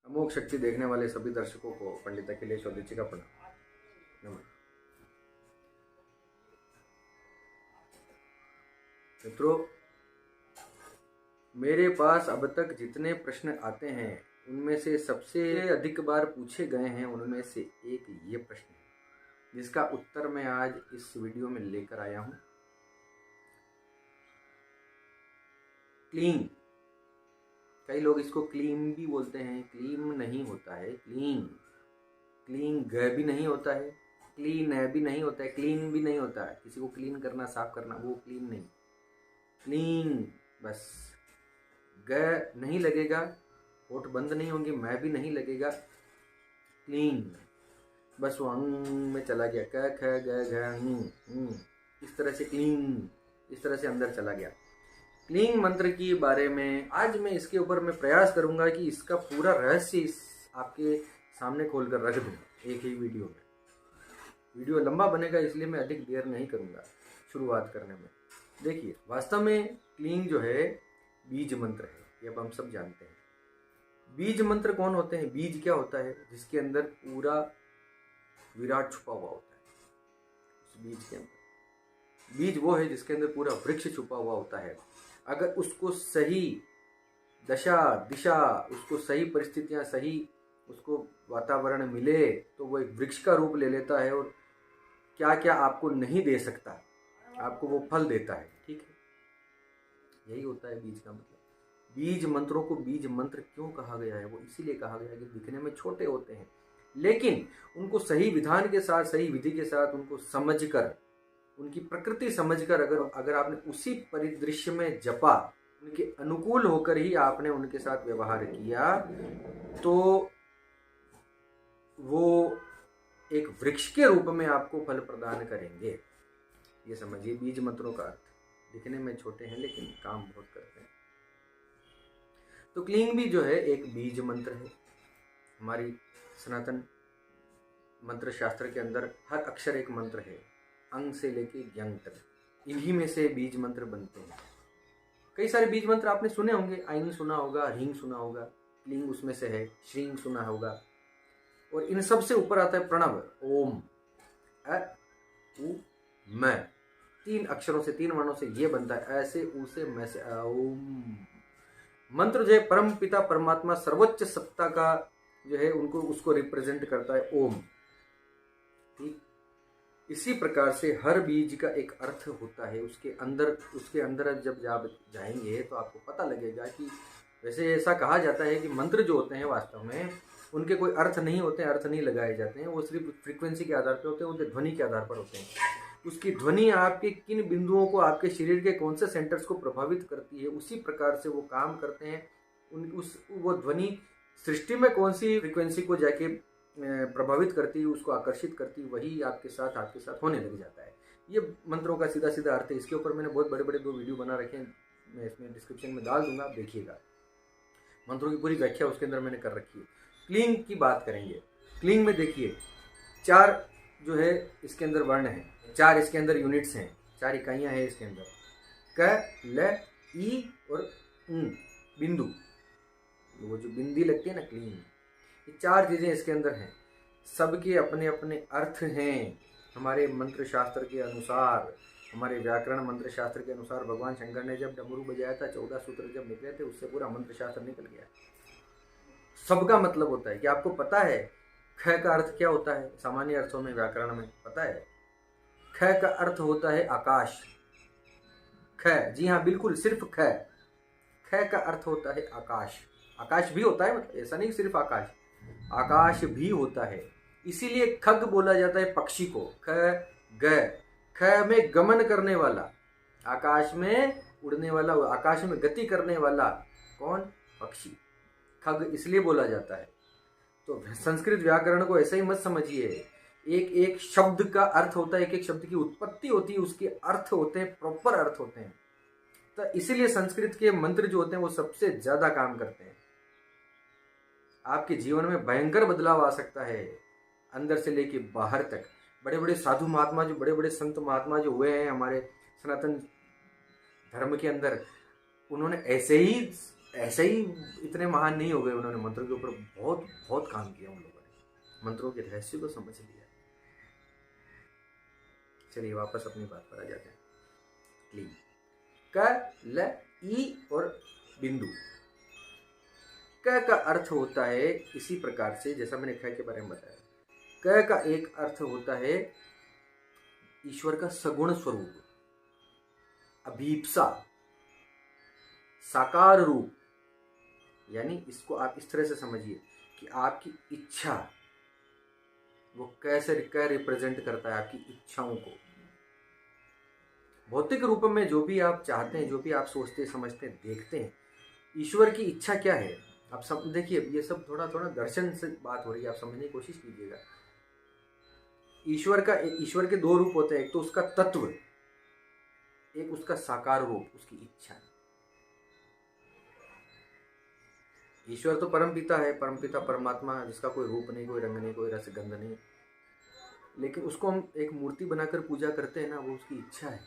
अमोघ शक्ति देखने वाले सभी दर्शकों को पंडित अखिलेश औधीची का प्रणाम। नमन। मित्रों, मेरे पास अब तक जितने प्रश्न आते हैं उनमें से सबसे अधिक बार पूछे गए हैं, उनमें से एक ये प्रश्न है जिसका उत्तर मैं आज इस वीडियो में लेकर आया हूं। क्लीन, कई लोग इसको क्लीन भी बोलते हैं। क्लीन नहीं होता है, क्लीन। क्लीन ग भी नहीं होता है, क्लीन है भी नहीं होता है, क्लीन भी नहीं होता है। किसी को क्लीन करना, साफ करना, वो क्लीन नहीं। क्लीन बस ग नहीं लगेगा, होठ बंद नहीं होंगे, मैं भी नहीं लगेगा। क्लीन बस वो अंग में चला गया, क ख ग घ इस तरह से क्लीन, इस तरह से अंदर चला गया। क्लीन मंत्र के बारे में आज मैं इसके ऊपर मैं प्रयास करूंगा कि इसका पूरा रहस्य आपके सामने खोलकर रख दूं एक ही वीडियो में। वीडियो लंबा बनेगा इसलिए मैं अधिक देर नहीं करूंगा शुरुआत करने में। देखिए, वास्तव में क्लीन जो है बीज मंत्र है, ये अब हम सब जानते हैं। बीज मंत्र कौन होते हैं? बीज क्या होता है? जिसके अंदर पूरा विराट छुपा हुआ होता है। उस बीज के अंदर, बीज वो है जिसके अंदर पूरा वृक्ष छुपा हुआ होता है। अगर उसको सही दशा दिशा, उसको सही परिस्थितियां, सही उसको वातावरण मिले तो वो एक वृक्ष का रूप ले लेता है और क्या क्या आपको नहीं दे सकता, आपको वो फल देता है। ठीक है, यही होता है बीज का मतलब। बीज मंत्रों को बीज मंत्र क्यों कहा गया है? वो इसीलिए कहा गया है कि दिखने में छोटे होते हैं, लेकिन उनको सही विधान के साथ, सही विधि के साथ, उनको समझकर, उनकी प्रकृति समझकर अगर आपने उसी परिदृश्य में जपा, उनके अनुकूल होकर ही आपने उनके साथ व्यवहार किया, तो वो एक वृक्ष के रूप में आपको फल प्रदान करेंगे। ये समझिए बीज मंत्रों का अर्थ। दिखने में छोटे हैं लेकिन काम बहुत करते हैं। तो क्लींग भी जो है एक बीज मंत्र है। हमारी सनातन मंत्र शास्त्र के अंदर हर अक्षर एक मंत्र है, अंग से लेके ज्ञंग तक। इन्हीं में से बीज मंत्र बनते हैं। कई सारे बीज मंत्र आपने सुने होंगे। आइन सुना होगा, ह्रीं सुना होगा, क्लींग उसमें से है, श्रीं सुना होगा। और इन सब से ऊपर आता है प्रणव, ओम, अ उ म। 3 अक्षरों से, 3 वर्णों से ये बनता है। ऐसे ऊ से, मैं से, ओम। मंत्र जो है परम पिता परमात्मा सर्वोच्च सत्ता का जो है उनको उसको रिप्रेजेंट करता है, ओम। ठीक, इसी प्रकार से हर बीज का एक अर्थ होता है। उसके अंदर जब आप जाएंगे तो आपको पता लगेगा कि वैसे ऐसा कहा जाता है कि मंत्र जो होते हैं वास्तव में उनके कोई अर्थ नहीं होते, अर्थ नहीं लगाए जाते हैं। वो सिर्फ फ्रीक्वेंसी के आधार पर होते हैं, उनके ध्वनि के आधार पर होते हैं। उसकी ध्वनि आपके किन बिंदुओं को, आपके शरीर के कौन से सेंटर्स को प्रभावित करती है, उसी प्रकार से वो काम करते हैं। वो ध्वनि सृष्टि में कौन सी फ्रीक्वेंसी को जाके प्रभावित करती है, उसको आकर्षित करती है, वही आपके साथ होने लग जाता है। ये मंत्रों का सीधा सीधा अर्थ है। इसके ऊपर मैंने बहुत बड़े बड़े 2 वीडियो बना रखे हैं, मैं इसमें डिस्क्रिप्शन में डाल दूंगा, आप देखिएगा। मंत्रों की पूरी व्याख्या उसके अंदर मैंने कर रखी है। क्लींग की बात करेंगे। क्लींग में देखिए 4 जो है इसके अंदर वर्ण है, 4 इसके अंदर यूनिट्स हैं, 4 इकाइयां हैं इसके अंदर। क, ल, ई और बिंदु, वो जो बिंदी लगती है ना, क्लींग। ये 4 चीजें इसके अंदर हैं। सबके अपने अपने अर्थ हैं। हमारे मंत्र शास्त्र के अनुसार, हमारे व्याकरण मंत्र शास्त्र के अनुसार भगवान शंकर ने जब डमरू बजाया था, 14 सूत्र जब निकले थे, उससे पूरा मंत्र शास्त्र निकल गया। सबका मतलब होता है कि आपको पता है ख का अर्थ क्या होता है? सामान्य अर्थों में, व्याकरण में पता है। ख का अर्थ होता है आकाश। ख, जी हाँ बिल्कुल, सिर्फ ख। ख का अर्थ होता है आकाश। आकाश भी होता है, मतलब ऐसा नहीं सिर्फ आकाश, आकाश भी होता है। इसीलिए खग बोला जाता है पक्षी को। ख ग, ख में गमन करने वाला, आकाश में उड़ने वाला, आकाश में गति करने वाला कौन? पक्षी। खग इसलिए बोला जाता है। तो संस्कृत व्याकरण को ऐसा ही मत समझिए। एक एक शब्द का अर्थ होता है, एक एक शब्द की उत्पत्ति होती है, उसके अर्थ होते हैं, प्रॉपर अर्थ होते हैं। तो इसीलिए संस्कृत के मंत्र जो होते हैं वो सबसे ज्यादा काम करते हैं। आपके जीवन में भयंकर बदलाव आ सकता है, अंदर से लेके बाहर तक। बड़े बड़े साधु महात्मा, जो बड़े बड़े संत महात्मा जो हुए हैं हमारे सनातन धर्म के अंदर उन्होंने ऐसे ही इतने महान नहीं हो गए, उन्होंने मंत्रों के ऊपर बहुत बहुत काम किया, उन लोगों ने मंत्रों के रहस्य को समझ लिया। चलिए वापस अपनी बात पर आ जाते हैं। क्लीं, क, ल, ई और बिंदु। क का अर्थ होता है इसी प्रकार से जैसा मैंने ख के बारे में बताया। क का एक अर्थ होता है ईश्वर का सगुण स्वरूप, अभीप्सा, साकार रूप। यानी इसको आप इस तरह से समझिए कि आपकी इच्छा, वो कैसे क्या रिप्रेजेंट करता है आपकी इच्छाओं को। भौतिक रूप में जो भी आप चाहते हैं, जो भी आप सोचते समझते हैं, देखते हैं, ईश्वर की इच्छा क्या है आप सब देखिए। ये सब थोड़ा थोड़ा दर्शन से बात हो रही है, आप समझने की कोशिश कीजिएगा। ईश्वर के दो रूप होते हैं, एक तो उसका तत्व, एक उसका साकार रूप, उसकी इच्छा। ईश्वर तो परमपिता है, परमपिता परमात्मा, जिसका कोई रूप नहीं, कोई रंग नहीं, कोई रस गंध नहीं, लेकिन उसको हम एक मूर्ति बनाकर पूजा करते हैं ना, वो उसकी इच्छा है।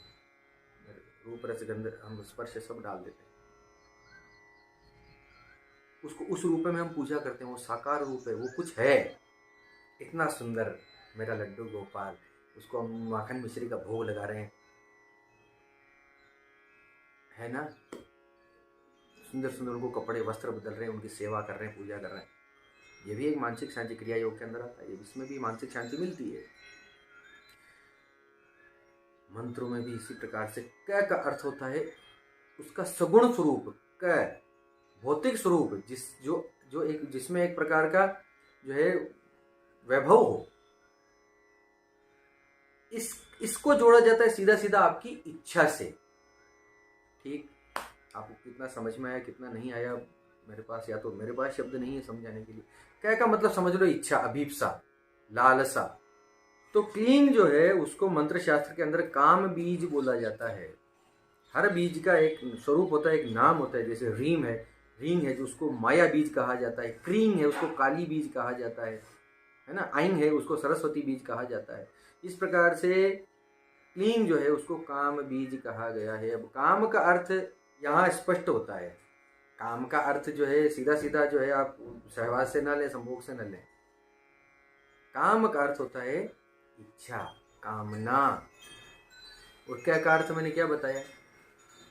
रूप रस गंध हम स्पर्श सब डाल देते हैं, उसको उस रूप में हम पूजा करते हैं। वो साकार रूप है, वो कुछ है। इतना सुंदर मेरा लड्डू गोपाल, उसको हम माखन मिश्री का भोग लगा रहे हैं, है ना। सुंदर सुंदर उनको कपड़े वस्त्र बदल रहे हैं, उनकी सेवा कर रहे हैं, पूजा कर रहे हैं। ये भी एक मानसिक शांति क्रिया योग के अंदर आता है, इसमें भी मानसिक शांति मिलती है। मंत्रों में भी इसी प्रकार से क का अर्थ होता है उसका सगुण स्वरूप, क भौतिक स्वरूप, जिसमें एक प्रकार का जो है वैभव हो। इसको जोड़ा जाता है सीधा सीधा आपकी इच्छा से। ठीक, आपको कितना समझ में आया कितना नहीं आया, मेरे पास शब्द नहीं है समझाने के लिए। क्या का मतलब समझ लो, इच्छा, अभीप्सा, लालसा। तो क्लीं जो है उसको मंत्र शास्त्र के अंदर काम बीज बोला जाता है। हर बीज का एक स्वरूप होता है, एक नाम होता है। जैसे रीम है, रिंग है जो उसको माया बीज कहा जाता है, क्रीं है उसको काली बीज कहा जाता है ना, आइन है उसको सरस्वती बीज कहा जाता है। इस प्रकार से क्लीं जो है उसको काम बीज कहा गया है। अब काम का अर्थ यहाँ स्पष्ट होता है। काम का अर्थ जो है सीधा सीधा जो है आप सहवास से न लें, संभोग से न लें। काम का अर्थ होता है इच्छा, कामना। और क्या का अर्थ मैंने क्या बताया?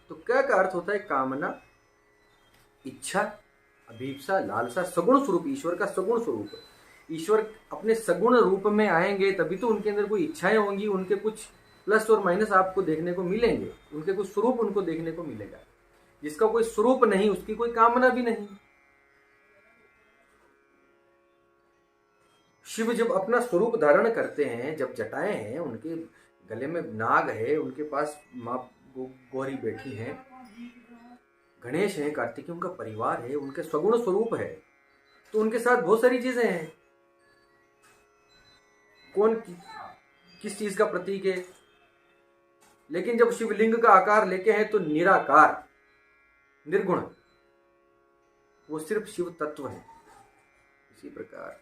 तो क्या का अर्थ होता है कामना, इच्छा, अभीप्सा, लालसा, सगुण स्वरूप, ईश्वर का सगुण स्वरूप। ईश्वर अपने सगुण रूप में आएंगे तभी तो उनके अंदर कोई इच्छाएं होंगी, उनके कुछ प्लस और माइनस आपको देखने को मिलेंगे, उनके कुछ स्वरूप उनको देखने को मिलेगा। जिसका कोई स्वरूप नहीं उसकी कोई कामना भी नहीं। शिव जब अपना स्वरूप धारण करते हैं, जब जटाएं हैं, उनके गले में नाग है, उनके पास माँ गौरी बैठी हैं, गणेश है, कार्तिकेय उनका परिवार है, उनके सगुण स्वरूप है, तो उनके साथ बहुत सारी चीजें हैं। कौन किस चीज का प्रतीक है? लेकिन जब शिवलिंग का आकार लेके हैं तो निराकार, निर्गुण, वो सिर्फ शिव तत्व है। इसी प्रकार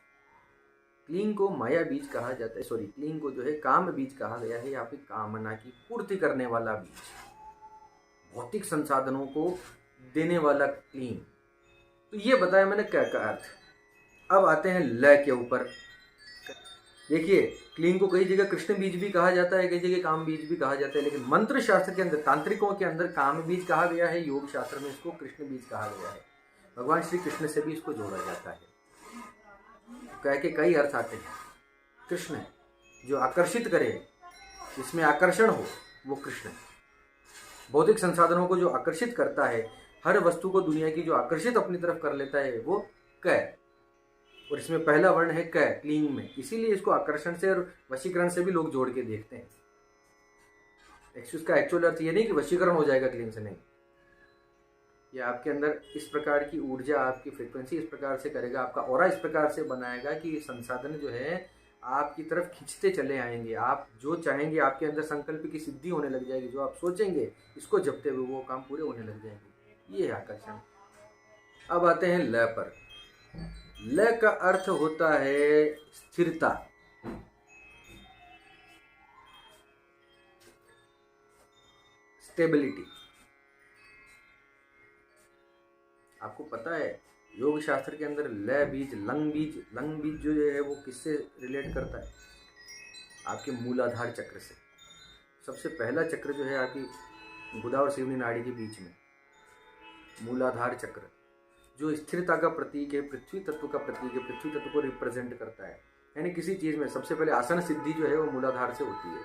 क्लीं को माया बीज कहा जाता है, सॉरी, क्लीं को जो है काम बीज कहा गया है, या फिर कामना की पूर्ति करने वाला बीज, भौतिक संसाधनों को देने वाला क्लीं। तो ये बताया मैंने क्या का अर्थ। अब आते हैं ल के ऊपर। देखिए, क्लीं को कई जगह कृष्ण बीज भी कहा जाता है, कई जगह काम बीज भी कहा जाता है, लेकिन मंत्र शास्त्र के अंदर, तांत्रिकों के अंदर काम बीज कहा गया है, योग शास्त्र में इसको कृष्ण बीज कहा गया है। भगवान श्री कृष्ण से भी इसको जोड़ा जाता है। कह के कई अर्थ आते हैं। कृष्ण जो आकर्षित करे, जिसमें आकर्षण हो, वो कृष्ण। भौतिक संसाधनों को जो आकर्षित करता है, हर वस्तु को दुनिया की जो आकर्षित अपनी तरफ कर लेता है, वो क। और इसमें पहला वर्ण है क क्लीं में, इसीलिए इसको आकर्षण से और वशीकरण से भी लोग जोड़ के देखते हैं। इसका एक्चुअल अर्थ ये नहीं कि वशीकरण हो जाएगा क्लीं से, नहीं। ये आपके अंदर इस प्रकार की ऊर्जा, आपकी फ्रीक्वेंसी इस प्रकार से करेगा, आपका ऑरा इस प्रकार से बनाएगा कि संसाधन जो है आपकी तरफ खींचते चले आएंगे। आप जो चाहेंगे, आपके अंदर संकल्प की सिद्धि होने लग जाएगी। जो आप सोचेंगे, इसको जपते हुए वो काम पूरे होने लग जाएंगे। ये है आकर्षण। अब आते हैं ल पर। ल का अर्थ होता है स्थिरता, स्टेबिलिटी। आपको पता है योग शास्त्र के अंदर लय बीज, लंग बीज जो है वो किससे रिलेट करता है? आपके मूलाधार चक्र से। सबसे पहला चक्र जो है आपकी गुदा और सिवनी नाड़ी के बीच में, मूलाधार चक्र, जो स्थिरता का प्रतीक है, पृथ्वी तत्व का प्रतीक है, पृथ्वी तत्व को रिप्रेजेंट करता है। यानी किसी चीज में सबसे पहले आसन सिद्धि जो है वो मूलाधार से होती है।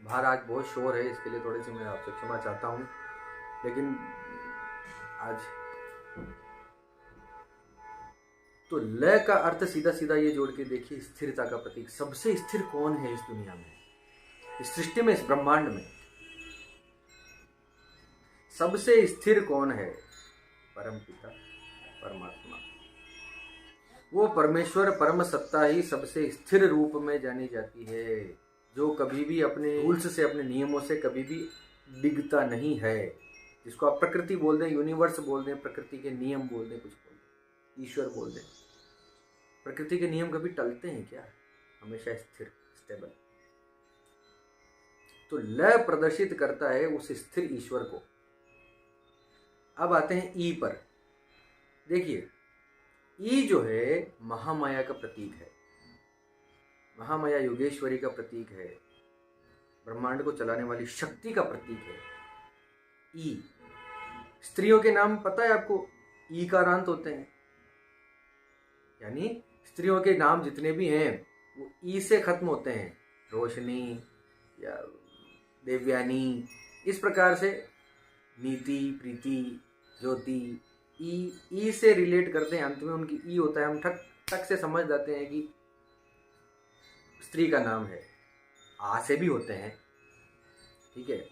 बाहर आज बहुत शोर है, इसके लिए थोड़ी सी मैं आपसे क्षमा चाहता हूँ, लेकिन आज तो लय का अर्थ सीधा सीधा ये जोड़ के देखिए, स्थिरता का प्रतीक। सबसे स्थिर कौन है इस दुनिया में, इस सृष्टि में, इस ब्रह्मांड में सबसे स्थिर कौन है? परम पिता परमात्मा। वो परमेश्वर परम सत्ता ही सबसे स्थिर रूप में जानी जाती है, जो कभी भी अपने रूल्स से, अपने नियमों से कभी भी डिगता नहीं है। जिसको आप प्रकृति बोल दें, यूनिवर्स बोल दें, प्रकृति के नियम बोल दें, कुछ बोल दें, ईश्वर बोल दें। प्रकृति के नियम कभी टलते हैं क्या? हमेशा स्थिर, स्टेबल। तो लय प्रदर्शित करता है उस स्थिर ईश्वर को। अब आते हैं ई पर। देखिए, ई जो है महामाया का प्रतीक है, महामाया योगेश्वरी का प्रतीक है, ब्रह्मांड को चलाने वाली शक्ति का प्रतीक है। ई, स्त्रियों के नाम पता है आपको? ई का अंत होते हैं, यानी स्त्रियों के नाम जितने भी हैं वो ई से खत्म होते हैं। रोशनी या देवयानी, इस प्रकार से नीति, प्रीति, ज्योति, ई से रिलेट करते हैं, अंत में उनकी ई होता है। हम ठक से समझ जाते हैं कि स्त्री का नाम है। आ से भी होते हैं, ठीक है,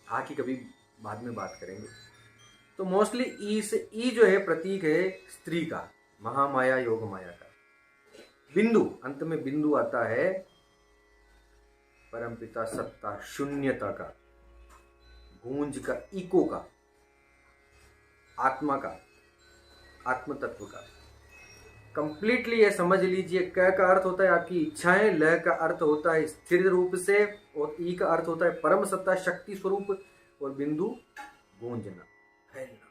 आ की कभी बाद में बात करेंगे। तो मोस्टली ई से, ई जो है प्रतीक है स्त्री का, महामाया योग माया का। बिंदु, अंत में बिंदु आता है परमपिता सत्ता, शून्यता का, गूंज का, इको का, आत्मा का, आत्म तत्व का। कंप्लीटली ये समझ लीजिए, क का अर्थ होता है आपकी इच्छाएं, ल का अर्थ होता है स्थिर रूप से, और ई का अर्थ होता है परम सत्ता, शक्ति स्वरूप, और बिंदु गूंजना, फैलना,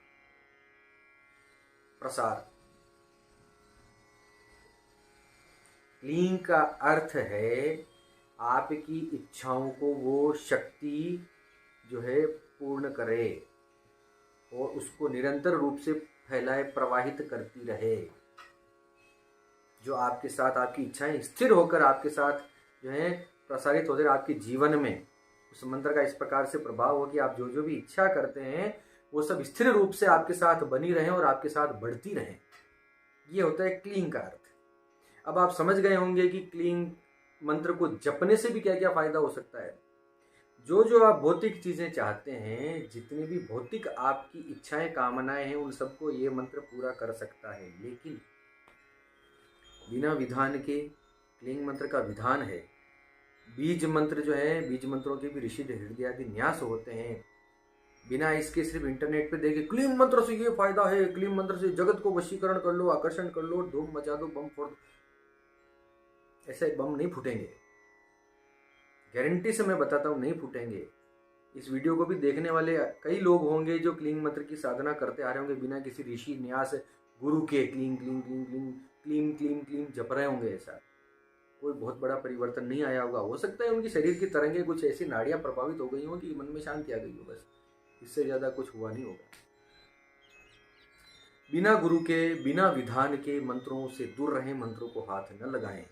प्रसार। क्लीं का अर्थ है आपकी इच्छाओं को वो शक्ति जो है पूर्ण करे और उसको निरंतर रूप से फैलाए, प्रवाहित करती रहे। जो आपके साथ आपकी इच्छाएं स्थिर होकर आपके साथ जो है प्रसारित होते रहे आपके जीवन में। उस मंत्र का इस प्रकार से प्रभाव हो कि आप जो जो भी इच्छा करते हैं वो सब स्थिर रूप से आपके साथ बनी रहें और आपके साथ बढ़ती रहें। ये होता है क्लीं का अर्थ। अब आप समझ गए होंगे कि क्लीं मंत्र को जपने से भी क्या क्या फायदा हो सकता है। जो जो आप भौतिक चीजें चाहते हैं, जितनी भी भौतिक आपकी इच्छाएं, कामनाएं हैं, उन सबको ये मंत्र पूरा कर सकता है। लेकिन बिना विधान के, क्लीं मंत्र का विधान है। बीज मंत्र जो है, बीज मंत्रों के भी ऋषि हृदयादि न्यास होते हैं। बिना इसके सिर्फ इंटरनेट पे देखे क्लीं मंत्र से ये फायदा है, क्लीं मंत्र से जगत को वशीकरण कर लो, आकर्षण कर लो, धूम मचा दो, बम फोड़ दो, ऐसे बम नहीं फूटेंगे। गारंटी से मैं बताता हूँ, नहीं फूटेंगे। इस वीडियो को भी देखने वाले कई लोग होंगे जो क्लीं मंत्र की साधना करते आ रहे होंगे बिना किसी ऋषि न्यास गुरु के क्लीं क्लीं क्लीं क्लीं क्लीं क्लीं क्लीं जप रहे होंगे। ऐसा कोई बहुत बड़ा परिवर्तन नहीं आया होगा। हो सकता है उनकी शरीर की तरंगें कुछ ऐसी नाड़ियां प्रभावित हो गई हों कि मन में शांति आ गई हो, बस इससे ज्यादा कुछ हुआ नहीं होगा। बिना गुरु के, बिना विधान के मंत्रों से दूर रहें, मंत्रों को हाथ न लगाएं।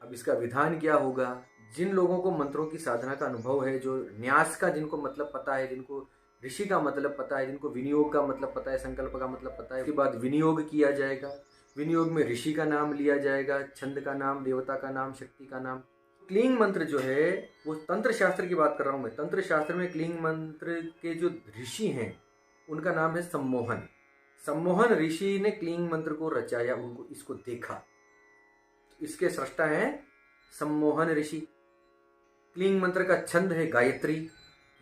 अब इसका विधान क्या होगा? जिन लोगों को मंत्रों की साधना का अनुभव है, जो न्यास का जिनको मतलब पता है, जिनको ऋषि का मतलब पता है, जिनको विनियोग का मतलब पता है, संकल्प का मतलब पता है, उसके बाद विनियोग किया जाएगा। विनियोग में ऋषि का नाम लिया जाएगा, छंद का नाम, देवता का नाम, शक्ति का नाम। क्लीं मंत्र जो है वो तंत्र शास्त्र की बात कर रहा हूं मैं। तंत्र शास्त्र में क्लीं मंत्र के जो ऋषि हैं उनका नाम है सम्मोहन। सम्मोहन ऋषि ने क्लीं मंत्र को रचाया, उनको इसको देखा। इसके सृष्टा हैं सम्मोहन ऋषि। क्लीं मंत्र का छंद है गायत्री।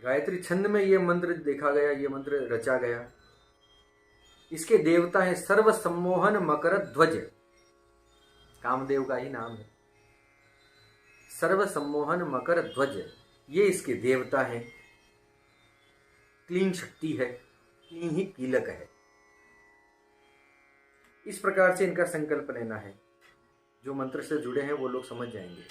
गायत्री छंद में ये मंत्र देखा गया, ये मंत्र रचा गया। इसके देवता है सर्व सम्मोहन मकर ध्वज, कामदेव का ही नाम है। सर्व सम्मोहन मकर ध्वज, ये इसके देवता हैं। क्लीं शक्ति है। तीन ही कीलक है। इस प्रकार से इनका संकल्प लेना है। जो मंत्र से जुड़े हैं वो लोग समझ जाएंगे।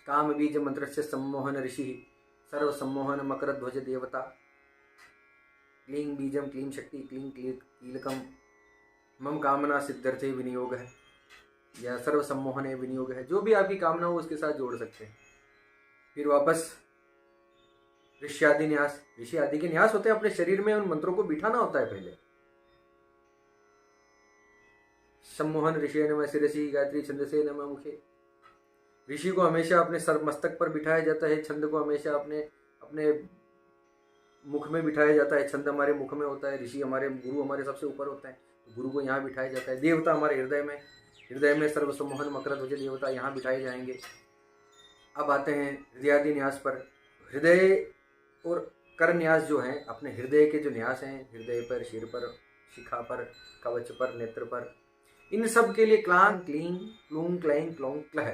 काम बीज मंत्र से सम्मोहन ऋषि सर्व सम्मोहन मकर ध्वज देवता। क्लीं बीजम क्लीं शक्ति क्लीं कीलकम मम कामना सिद्ध्यर्थे विनियोग है, या सर्व सम्मोहन विनियोग है। जो भी आपकी कामना हो उसके साथ जोड़ सकते हैं। फिर वापस ऋष्यादि न्यास, ऋषि आदि के न्यास होते हैं, अपने शरीर में उन मंत्रों को बिठाना होता है पहले। सम्मोहन ऋषि नमः शिरसि गायत्री छंद से नमः मुखे। ऋषि को हमेशा अपने सर मस्तक पर बिठाया जाता है, छंद को हमेशा अपने अपने मुख में बिठाया जाता है। छंद हमारे मुख में होता है, ऋषि हमारे गुरु हमारे सबसे ऊपर होता है, तो गुरु को यहाँ बिठाया जाता है। देवता हमारे हृदय में सर्व सम्मोहन मकर ध्वज देवता यहाँ बिठाए जाएंगे। अब आते हैं हृदयादि न्यास पर। हृदय और कर न्यास जो हैं, अपने हृदय के जो न्यास हैं, हृदय पर, सिर पर, शिखा पर, कवच पर, नेत्र पर, इन सब के लिए क्लां क्लीं क्लूं क्लैं क्लौं क्लः।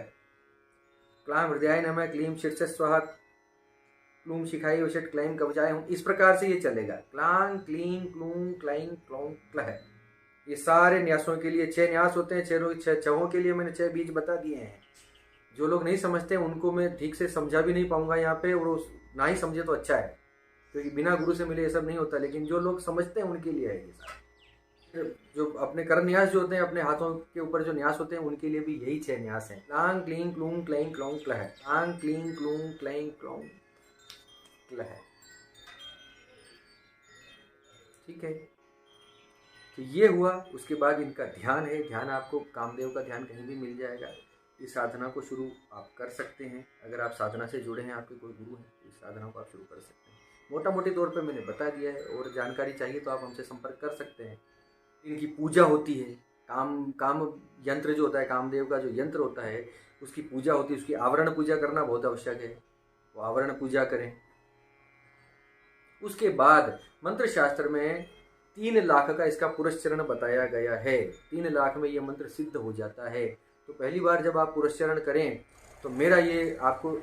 क्लां हृदयाय नमः, क्लीं शीर्ष स्वाहा, क्लूं शिखाई वशट क्लैं कवचाय हूं। इस प्रकार से ये चलेगा। क्लां क्लीं क्लूं क्लैं क्लौं क्लः। ये सारे न्यासों के लिए 6 न्यास होते हैं। छहों के लिए मैंने 6 बीज बता दिए हैं। जो लोग नहीं समझते उनको मैं ठीक से समझा भी नहीं पाऊंगा यहाँ पे, और ना ही समझे तो अच्छा है, क्योंकि बिना गुरु से मिले ये सब नहीं होता। लेकिन जो लोग समझते हैं उनके लिए है ये सब। जो अपने कर न्यास जो होते हैं, अपने हाथों के ऊपर जो न्यास होते हैं, उनके लिए भी यही 6 न्यास हैं। क्लां क्लीं क्लूं क्लैं क्लौं क्लः, क्लां क्लीं क्लूं क्लैं क्लौं क्लः। ठीक है, तो ये हुआ। उसके बाद इनका ध्यान है। ध्यान आपको कामदेव का ध्यान कहीं भी मिल जाएगा। इस साधना को शुरू आप कर सकते हैं। अगर आप साधना से जुड़े हैं, आपके कोई गुरु हैं, तो इस साधना को आप शुरू कर सकते हैं। मोटा मोटी तौर पे मैंने बता दिया है, और जानकारी चाहिए तो आप हमसे संपर्क कर सकते हैं। इनकी पूजा होती है। काम यंत्र जो होता है, कामदेव का जो यंत्र होता है, उसकी पूजा होती है। उसकी आवरण पूजा करना बहुत आवश्यक है। वो आवरण पूजा करें। उसके बाद मंत्र शास्त्र में 3 लाख का इसका पुरस्चरण बताया गया है। 3 लाख में ये मंत्र सिद्ध हो जाता है। तो पहली बार जब आप पुरस्चरण करें, तो मेरा ये आपको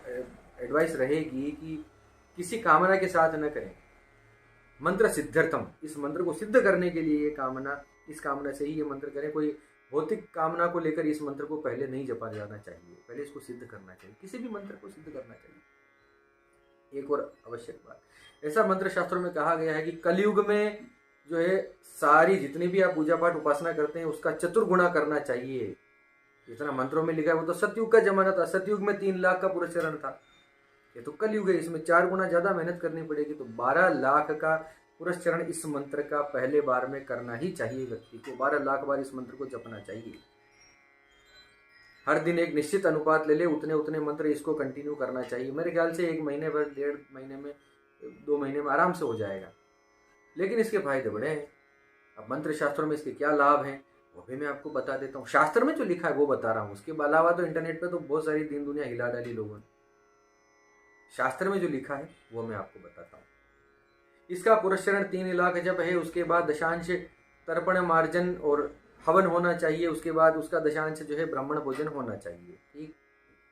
एडवाइस रहेगी कि किसी कामना के साथ न करें। मंत्र सिद्ध्यर्थम, इस मंत्र को सिद्ध करने के लिए इस कामना से ही ये मंत्र करें। कोई भौतिक कामना को लेकर इस मंत्र को पहले नहीं जपा जाना चाहिए। पहले इसको सिद्ध करना चाहिए। किसी भी मंत्र को सिद्ध करना चाहिए। एक और आवश्यक बात, ऐसा मंत्र शास्त्रों में कहा गया है कि कलयुग में जो है, सारी जितनी भी आप पूजा पाठ उपासना करते हैं, उसका चतुर्गुणा करना चाहिए। जितना मंत्रों में लिखा है वो तो सतयुग का जमाना था। सतयुग में 3 लाख का पुरस्चरण था। ये तो कलयुग है, इसमें 4 गुना ज्यादा मेहनत करनी पड़ेगी। तो 12 लाख का पुरस्चरण इस मंत्र का पहले बार में करना ही चाहिए। व्यक्ति को 12 लाख बार इस मंत्र को जपना चाहिए। हर दिन एक निश्चित अनुपात ले ले, उतने उतने मंत्र इसको कंटिन्यू करना चाहिए। मेरे ख्याल से 1 महीने भर, 1.5 महीने में, 2 महीने में आराम से हो जाएगा। लेकिन इसके फायदे बड़े हैं। अब मंत्र शास्त्रों में इसके क्या लाभ हैं वो भी मैं आपको बता देता हूँ। शास्त्र में जो लिखा है वो बता रहा हूँ। उसके अलावा तो इंटरनेट पे तो बहुत सारी दीन दुनिया हिला डाली लोगों ने। शास्त्र में जो लिखा है वो मैं आपको बताता हूँ। इसका पुरस्चरण 3 लाख जब है, उसके बाद दशांश तर्पण मार्जन और हवन होना चाहिए। उसके बाद उसका दशांश जो है ब्राह्मण भोजन होना चाहिए। ठीक,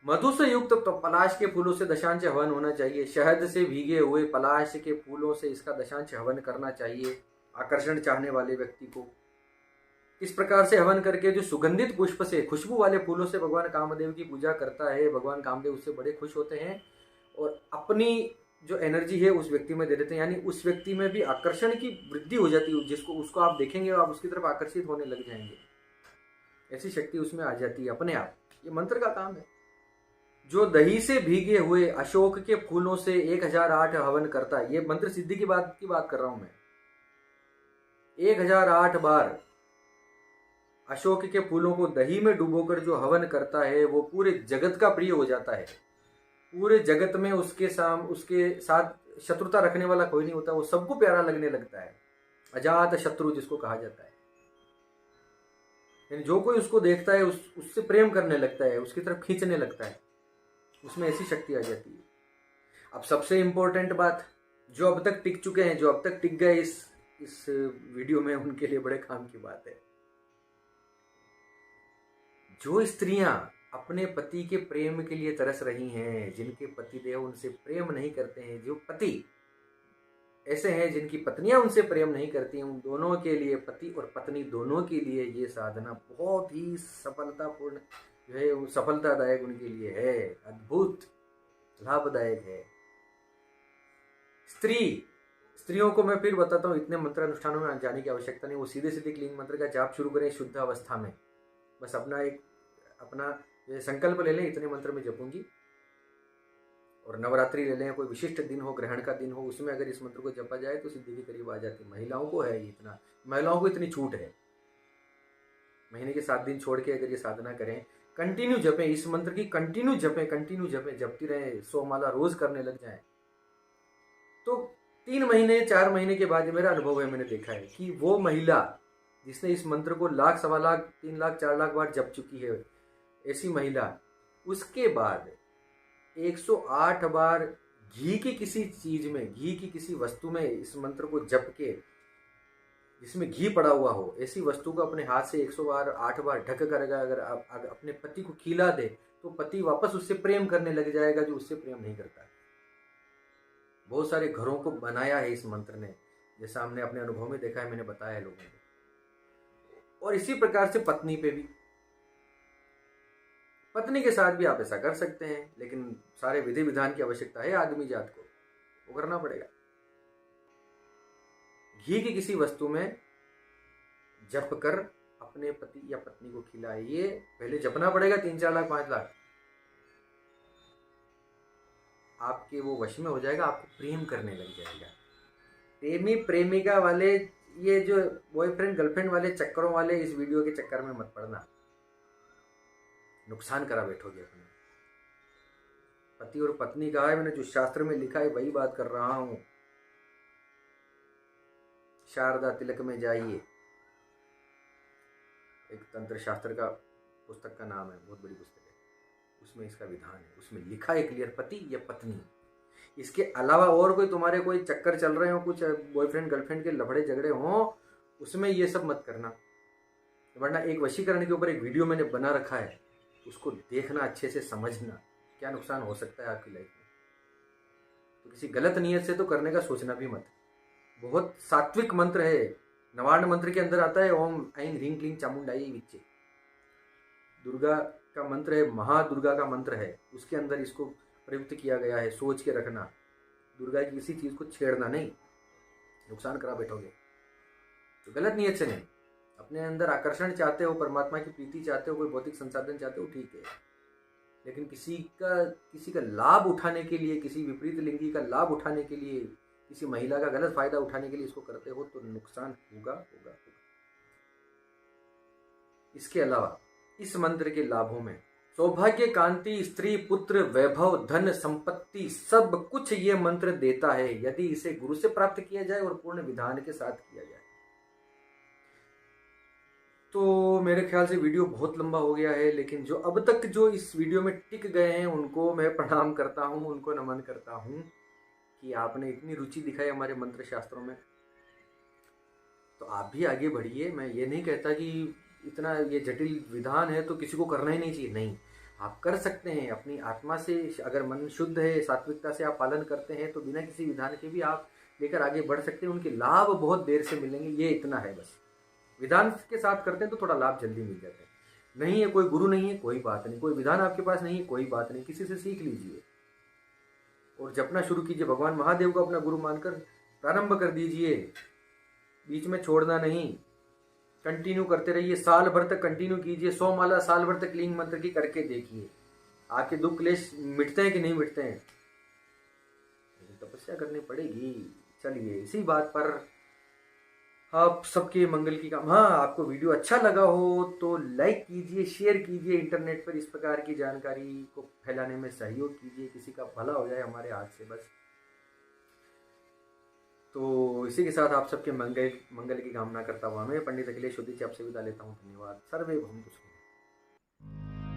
मधु से युक्त तो पलाश के फूलों से दशांश हवन होना चाहिए। शहद से भीगे हुए पलाश के फूलों से इसका दशांश हवन करना चाहिए आकर्षण चाहने वाले व्यक्ति को। इस प्रकार से हवन करके जो सुगंधित पुष्प से, खुशबू वाले फूलों से भगवान कामदेव की पूजा करता है, भगवान कामदेव उससे बड़े खुश होते हैं और अपनी जो एनर्जी है उस व्यक्ति में दे देते हैं। यानी उस व्यक्ति में भी आकर्षण की वृद्धि हो जाती है। जिसको उसको आप देखेंगे आप उसकी तरफ आकर्षित होने लग जाएंगे। ऐसी शक्ति उसमें आ जाती है अपने आप। ये मंत्र का काम है। जो दही से भीगे हुए अशोक के फूलों से 1008 हवन करता है, ये मंत्र सिद्धि की बात कर रहा हूं मैं। 1008 बार अशोक के फूलों को दही में डुबोकर जो हवन करता है वो पूरे जगत का प्रिय हो जाता है। पूरे जगत में उसके साथ शत्रुता रखने वाला कोई नहीं होता। वो सबको प्यारा लगने लगता है। अजात शत्रु जिसको कहा जाता है। यानी जो कोई उसको देखता है उससे प्रेम करने लगता है, उसकी तरफ खींचने लगता है। उसमें ऐसी शक्ति आ जाती है। अब सबसे इंपॉर्टेंट बात, जो अब तक टिक चुके हैं, जो अब तक टिक गए इस वीडियो में, उनके लिए बड़े काम की बात है। जो स्त्रियां अपने पति के प्रेम के लिए तरस रही हैं, जिनके पति देव उनसे प्रेम नहीं करते हैं, जो पति ऐसे हैं जिनकी पत्नियां उनसे प्रेम नहीं करती हैं, उन दोनों के लिए, पति और पत्नी दोनों के लिए ये साधना बहुत ही सफलतापूर्ण जो है, वो सफलतादायक उनके लिए है, अद्भुत लाभदायक है। स्त्रियों को मैं फिर बताता हूँ, इतने मंत्र अनुष्ठानों में जाने की आवश्यकता नहीं, वो सीधे सीधे क्लीन मंत्र का जाप शुरू करें शुद्ध अवस्था में। बस अपना संकल्प ले लें, इतने मंत्र में जपूंगी, और नवरात्रि ले लें, कोई विशिष्ट दिन हो, ग्रहण का दिन हो, उसमें अगर इस मंत्र को जपा जाए तो सिद्धि के करीब आ जाती है। महिलाओं को है इतना, महिलाओं को इतनी छूट है, महीने के 7 दिन छोड़ के अगर ये साधना करें, कंटिन्यू जपें इस मंत्र की, कंटिन्यू जपें, जपती रहें, 100 माला रोज करने लग जाएं, तो 3 महीने 4 महीने के बाद, मेरा अनुभव है, मैंने देखा है कि वो महिला जिसने इस मंत्र को लाख, सवा लाख, 3 लाख, 4 लाख बार जप चुकी है, ऐसी महिला उसके बाद 108 बार घी की किसी चीज में, घी की किसी वस्तु में इस मंत्र को जप के, जिसमें घी पड़ा हुआ हो, ऐसी वस्तु को अपने हाथ से 108 बार ढक कर अगर अपने पति को खिला दे, तो पति वापस उससे प्रेम करने लग जाएगा जो उससे प्रेम नहीं करता। बहुत सारे घरों को बनाया है इस मंत्र ने, जैसा हमने अपने अनुभव में देखा है, मैंने बताया है लोगों को। और इसी प्रकार से पत्नी पे भी, पत्नी के साथ भी आप ऐसा कर सकते हैं, लेकिन सारे विधि विधान की आवश्यकता है आदमी जात को, वो करना पड़ेगा। घी की किसी वस्तु में जप कर अपने पति या पत्नी को खिलाइए, पहले जपना पड़ेगा 3, 4 लाख, 5 लाख, आपके वो वश में हो जाएगा, आपको प्रेम करने लग जाएगा। प्रेमी प्रेमिका वाले, ये जो बॉयफ्रेंड गर्लफ्रेंड वाले चक्करों वाले, इस वीडियो के चक्कर में मत पड़ना, नुकसान करा बैठोगे अपने। पति और पत्नी का है, मैंने जो शास्त्र में लिखा है वही बात कर रहा हूं। शारदा तिलक में जाइए, एक तंत्र शास्त्र का पुस्तक का नाम है, बहुत बड़ी पुस्तक है, उसमें इसका विधान है, उसमें लिखा है क्लियर, पति या पत्नी। इसके अलावा और कोई तुम्हारे कोई चक्कर चल रहे हो, कुछ बॉयफ्रेंड गर्लफ्रेंड के लफड़े झगड़े हों, उसमें ये सब मत करना। वरना एक वशीकरण के ऊपर एक वीडियो मैंने बना रखा है, उसको देखना, अच्छे से समझना क्या नुकसान हो सकता है आपकी लाइफ में। तो किसी गलत नियत से तो करने का सोचना भी मत। बहुत सात्विक मंत्र है, नवार्ण मंत्र के अंदर आता है, ओम ऐं ह्रीं क्लीं चामुंडाई विच्चे, दुर्गा का मंत्र है, महादुर्गा का मंत्र है, उसके अंदर इसको प्रयुक्त किया गया है। सोच के रखना, दुर्गा की किसी चीज को छेड़ना नहीं, नुकसान करा बैठोगे। तो गलत नियत से नहीं, अपने अंदर आकर्षण चाहते हो, परमात्मा की प्रीति चाहते हो, कोई भौतिक संसाधन चाहते हो, ठीक है, लेकिन किसी का लाभ उठाने के लिए, किसी विपरीत लिंगी का लाभ उठाने के लिए, किसी महिला का गलत फायदा उठाने के लिए इसको करते हो तो नुकसान होगा। इसके अलावा इस मंत्र के लाभों में सौभाग्य, कांति, स्त्री, पुत्र, वैभव, धन, संपत्ति, सब कुछ ये मंत्र देता है, यदि इसे गुरु से प्राप्त किया जाए और पूर्ण विधान के साथ किया जाए। तो मेरे ख्याल से वीडियो बहुत लंबा हो गया है, लेकिन जो अब तक जो इस वीडियो में टिक गए हैं उनको मैं प्रणाम करता हूं, उनको नमन करता हूं कि आपने इतनी रुचि दिखाई हमारे मंत्र शास्त्रों में। तो आप भी आगे बढ़िए। मैं ये नहीं कहता कि इतना ये जटिल विधान है तो किसी को करना ही नहीं चाहिए, नहीं, आप कर सकते हैं। अपनी आत्मा से अगर मन शुद्ध है, सात्विकता से आप पालन करते हैं, तो बिना किसी विधान के भी आप लेकर आगे बढ़ सकते हैं। उनके लाभ बहुत देर से मिलेंगे, ये इतना है बस। विधान के साथ करते हैं तो थोड़ा लाभ जल्दी मिल जाता है। नहीं है, कोई गुरु नहीं है, कोई बात नहीं, कोई विधान आपके पास नहीं है, कोई बात नहीं, किसी से सीख लीजिए और जपना शुरू कीजिए। भगवान महादेव को अपना गुरु मानकर प्रारंभ कर दीजिए, बीच में छोड़ना नहीं, कंटिन्यू करते रहिए। साल भर तक कंटिन्यू कीजिए, 100 माला साल भर तक क्लीन मंत्र की करके देखिए, आपके दुख क्लेश मिटते हैं कि नहीं मिटते हैं। लेकिन तपस्या करनी पड़ेगी। चलिए, इसी बात पर आप सबके मंगल की काम। हाँ, आपको वीडियो अच्छा लगा हो तो लाइक कीजिए, शेयर कीजिए, इंटरनेट पर इस प्रकार की जानकारी को फैलाने में सहयोग कीजिए, किसी का भला हो जाए हमारे हाथ से बस। तो इसी के साथ आप सबके मंगल की कामना करता हुआ मैं पंडित अखिलेश उदित आपसे विदा लेता हूँ। धन्यवाद। सर्वे भवन्तु सुखिनः।